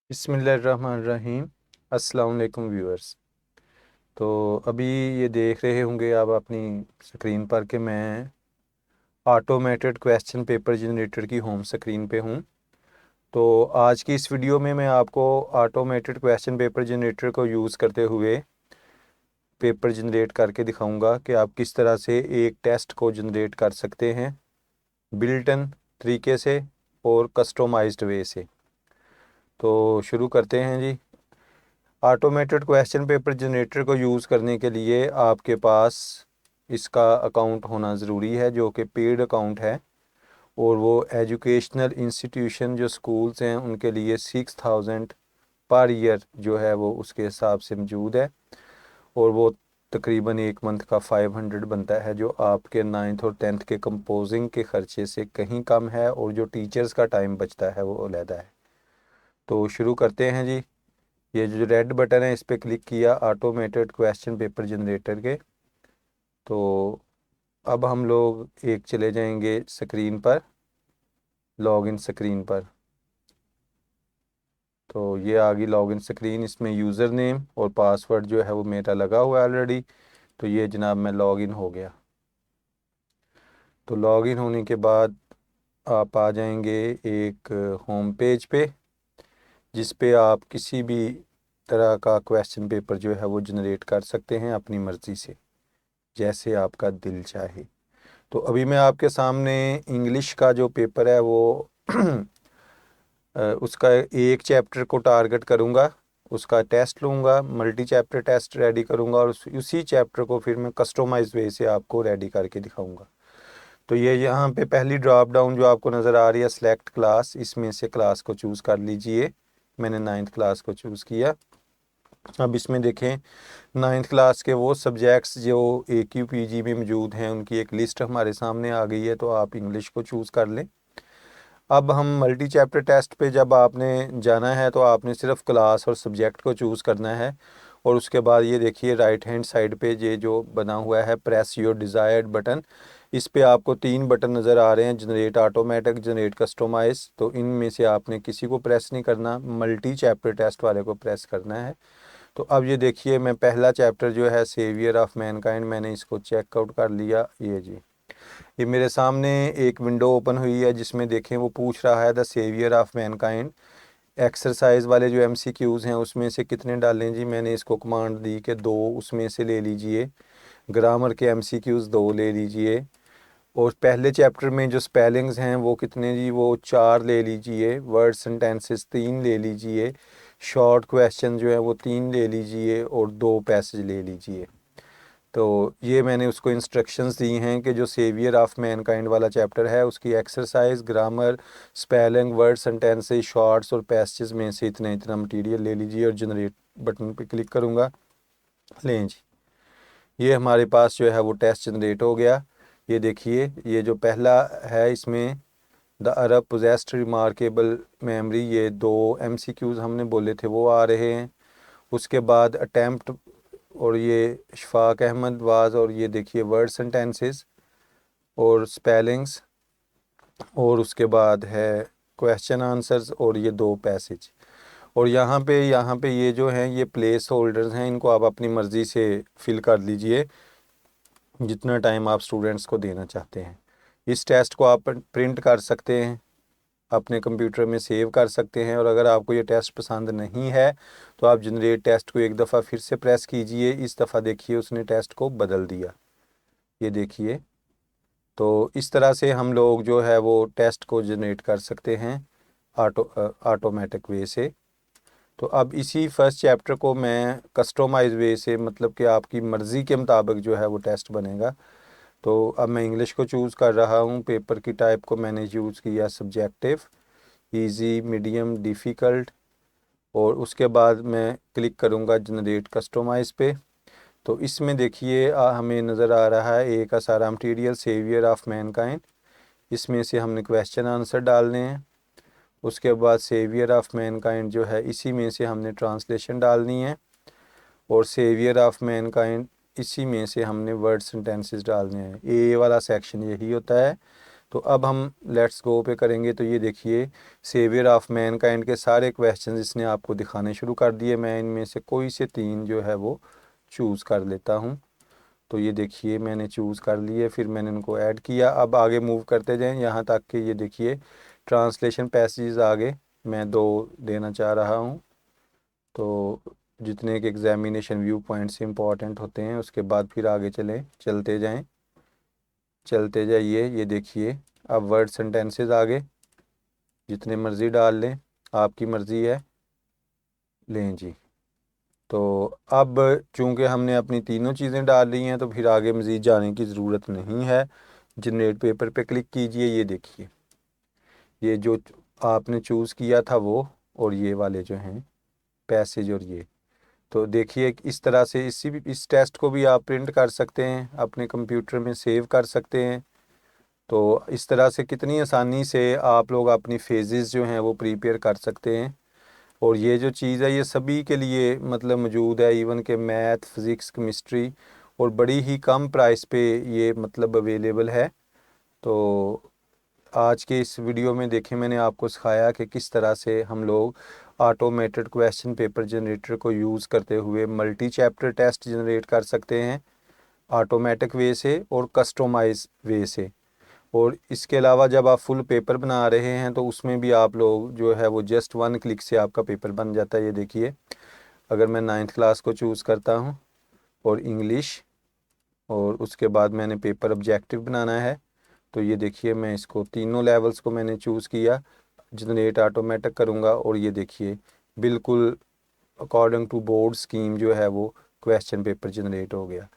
बिस्मिल्लाहिर्रहमानिर्रहीम। अस्सलाम वालेकुम व्यूअर्स। तो अभी ये देख रहे होंगे आप अपनी स्क्रीन पर कि मैं ऑटोमेटेड क्वेश्चन पेपर जनरेटर की होम स्क्रीन पे हूँ। तो आज की इस वीडियो में मैं आपको ऑटोमेटेड क्वेश्चन पेपर जनरेटर को यूज़ करते हुए पेपर जनरेट करके दिखाऊंगा कि आप किस तरह से एक टेस्ट को जनरेट कर सकते हैं बिल्ट इन तरीके से और कस्टमाइज्ड वे से। तो शुरू करते हैं जी। ऑटोमेटेड क्वेश्चन पेपर जनरेटर को यूज़ करने के लिए आपके पास इसका अकाउंट होना ज़रूरी है, जो कि पेड अकाउंट है। और वो एजुकेशनल इंस्टीट्यूशन जो स्कूल्स हैं उनके लिए 6000 पर ईयर जो है वो उसके हिसाब से मौजूद है। और वो तकरीबन एक मंथ का 500 बनता है, जो आपके 9th और 10th के कंपोजिंग के ख़र्चे से कहीं कम है। और जो टीचर्स का टाइम बचता है वो अलहदा है। तो शुरू करते हैं जी। ये जो रेड बटन है इस पर क्लिक किया ऑटोमेटेड क्वेश्चन पेपर जनरेटर के। तो अब हम लोग एक चले जाएंगे स्क्रीन पर, लॉगिन स्क्रीन पर। तो ये आ गई लॉगिन स्क्रीन। इसमें यूज़र नेम और पासवर्ड जो है वो मेरा लगा हुआ है ऑलरेडी। तो ये जनाब मैं लॉगिन हो गया। तो लॉगिन होने के बाद आप आ जाएंगे एक होम पेज पे, जिस पे आप किसी भी तरह का क्वेश्चन पेपर जो है वो जनरेट कर सकते हैं अपनी मर्ज़ी से, जैसे आपका दिल चाहे। तो अभी मैं आपके सामने इंग्लिश का जो पेपर है वो उसका एक चैप्टर को टारगेट करूँगा, उसका टेस्ट लूँगा, मल्टी चैप्टर टेस्ट रेडी करूँगा और उसी चैप्टर को फिर मैं कस्टमाइज वे से आपको रेडी करके दिखाऊँगा। तो ये यहाँ पे पहली ड्रॉप डाउन जो आपको नज़र आ रही है सेलेक्ट क्लास, इसमें से क्लास को चूज़ कर लीजिए। मैंने 9th क्लास को चूज़ किया। अब इसमें देखें 9th क्लास के वो सब्जेक्ट्स जो AQPG में मौजूद हैं उनकी एक लिस्ट हमारे सामने आ गई है। तो आप इंग्लिश को चूज़ कर लें। अब हम मल्टी चैप्टर टेस्ट पे जब आपने जाना है तो आपने सिर्फ क्लास और सब्जेक्ट को चूज़ करना है। और उसके बाद ये देखिए राइट हैंड साइड पे ये जो बना हुआ है प्रेस योर डिज़ायर्ड बटन, इस पे आपको 3 बटन नज़र आ रहे हैं, जनरेट ऑटोमेटिक, जनरेट कस्टमाइज। तो इनमें से आपने किसी को प्रेस नहीं करना, मल्टी चैप्टर टेस्ट वाले को प्रेस करना है। तो अब ये देखिए मैं पहला चैप्टर जो है सेवियर ऑफ मैनकाइंड, मैंने इसको चेकआउट कर लिया। ये जी, ये मेरे सामने एक विंडो ओपन हुई है जिसमें देखें वो पूछ रहा है the saviour of mankind exercise वाले जो MCQs हैं उसमें से कितने डालें जी। मैंने इसको कमांड दी कि 2 उसमें से ले लीजिए। ग्रामर के MCQs 2 ले लीजिए। और पहले चैप्टर में जो स्पेलिंग्स हैं वो कितने जी, वो 4 ले लीजिए। वर्ड सेंटेंसेस 3 ले लीजिए। शॉर्ट क्वेश्चन जो है वो 3 ले लीजिए और 2 पैसेज ले लीजिए। तो ये मैंने उसको इंस्ट्रक्शंस दी हैं कि जो सेवियर ऑफ मैनकाइंड वाला चैप्टर है उसकी exercise, grammar, spelling, word sentences, shorts और पैसेज में से इतना इतना मटेरियल ले लीजिए। और जनरेट बटन पे क्लिक करूँगा। लें जी, ये हमारे पास जो है वो टेस्ट जनरेट हो गया। ये देखिए ये जो पहला है इसमें the Arab possessed remarkable memory, ये 2 MCQs हमने बोले थे वो आ रहे हैं। उसके बाद अटैम्प्ट और ये शफाक अहमद वाज, और ये देखिए वर्ड सेंटेंसेस और स्पेलिंग्स। और उसके बाद है क्वेश्चन आंसर्स और ये 2 पैसेज। और यहाँ पे ये जो हैं ये प्लेस होल्डर्स हैं, इनको आप अपनी मर्ज़ी से फिल कर लीजिए जितना टाइम आप स्टूडेंट्स को देना चाहते हैं। इस टेस्ट को आप प्रिंट कर सकते हैं, अपने कंप्यूटर में सेव कर सकते हैं। और अगर आपको ये टेस्ट पसंद नहीं है तो आप जनरेट टेस्ट को एक दफ़ा फिर से प्रेस कीजिए। इस दफ़ा देखिए उसने टेस्ट को बदल दिया, ये देखिए। तो इस तरह से हम लोग जो है वो टेस्ट को जनरेट कर सकते हैं ऑटोमेटिक वे से। तो अब इसी फर्स्ट चैप्टर को मैं कस्टमाइज वे से, मतलब कि आपकी मर्ज़ी के मुताबिक जो है वो टेस्ट बनेगा। तो अब मैं इंग्लिश को चूज़ कर रहा हूँ। पेपर की टाइप को मैंने यूज़ किया सब्जेक्टिव, इजी, मीडियम, डिफ़िकल्ट। और उसके बाद मैं क्लिक करूँगा जनरेट कस्टमाइज़ पे। तो इसमें देखिए हमें नज़र आ रहा है एक सारा मटेरियल सेवियर ऑफ मैनकाइंड, इसमें से हमने क्वेश्चन आंसर डालने हैं। उसके बाद सेवियर ऑफ मैनकाइंड जो है इसी में से हमने ट्रांसलेशन डालनी है। और सेवियर ऑफ मैनकाइंड इसी में से हमने वर्ड सेंटेंसेस डालने हैं। ए वाला सेक्शन यही होता है तो अब हम लेट्स गो पे करेंगे तो ये देखिए सेवियर ऑफ मैनकाइंड के सारे क्वेश्चंस इसने आपको दिखाने शुरू कर दिए। मैं इनमें से कोई से 3 जो है वो चूज़ कर लेता हूँ। तो ये देखिए मैंने चूज़ कर लिए, फिर मैंने इनको ऐड किया। अब आगे मूव करते जाएं यहाँ तक कि ये देखिए ट्रांसलेशन पैसेज आगे मैं 2 देना चाह रहा हूँ। तो जितने के एग्जामिनेशन व्यू पॉइंट से इम्पॉर्टेंट होते हैं उसके बाद फिर आगे चलते जाइए। ये देखिए अब वर्ड सेंटेंसेस आगे जितने मर्ज़ी डाल लें, आपकी मर्ज़ी है, लें जी। तो अब चूंकि हमने अपनी तीनों चीज़ें डाल ली हैं तो फिर आगे मज़ीद जाने की ज़रूरत नहीं है। जनरेट पेपर पे क्लिक कीजिए। ये देखिए ये जो आपने चूज़ किया था वो, और ये वाले जो हैं पैसेज और ये, तो देखिए इस तरह से इस टेस्ट को भी आप प्रिंट कर सकते हैं, अपने कंप्यूटर में सेव कर सकते हैं। तो इस तरह से कितनी आसानी से आप लोग अपनी फेजेस जो हैं वो प्रिपेयर कर सकते हैं। और ये जो चीज़ है ये सभी के लिए मतलब मौजूद है, इवन के मैथ, फिज़िक्स, केमिस्ट्री, और बड़ी ही कम प्राइस पे ये मतलब अवेलेबल है। तो आज के इस वीडियो में देखें मैंने आपको सिखाया कि किस तरह से हम लोग ऑटोमेटेड क्वेश्चन पेपर जनरेटर को यूज़ करते हुए मल्टी चैप्टर टेस्ट जनरेट कर सकते हैं ऑटोमेटिक वे से और कस्टमाइज वे से। और इसके अलावा जब आप फुल पेपर बना रहे हैं तो उसमें भी आप लोग जो है वो जस्ट 1 क्लिक से आपका पेपर बन जाता है। ये देखिए अगर मैं 9th क्लास को चूज़ करता हूँ और इंग्लिश, और उसके बाद मैंने पेपर ऑब्जेक्टिव बनाना है, तो ये देखिए मैं इसको तीनों लेवल्स को मैंने चूज़ किया, जनरेट ऑटोमेटिक करूँगा, और ये देखिए बिल्कुल अकॉर्डिंग टू बोर्ड स्कीम जो है वो क्वेश्चन पेपर जनरेट हो गया।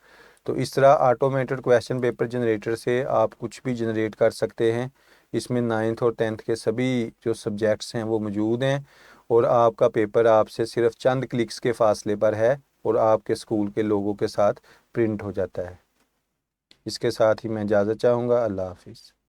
तो इस तरह ऑटोमेटेड क्वेश्चन पेपर जनरेटर से आप कुछ भी जनरेट कर सकते हैं। इसमें 9th और 10th के सभी जो सब्जेक्ट्स हैं वो मौजूद हैं, और आपका पेपर आपसे सिर्फ चंद क्लिक्स के फासले पर है और आपके स्कूल के लोगों के साथ प्रिंट हो जाता है। इसके साथ ही मैं इजाज़त चाहूँगा। अल्लाह हाफिज़।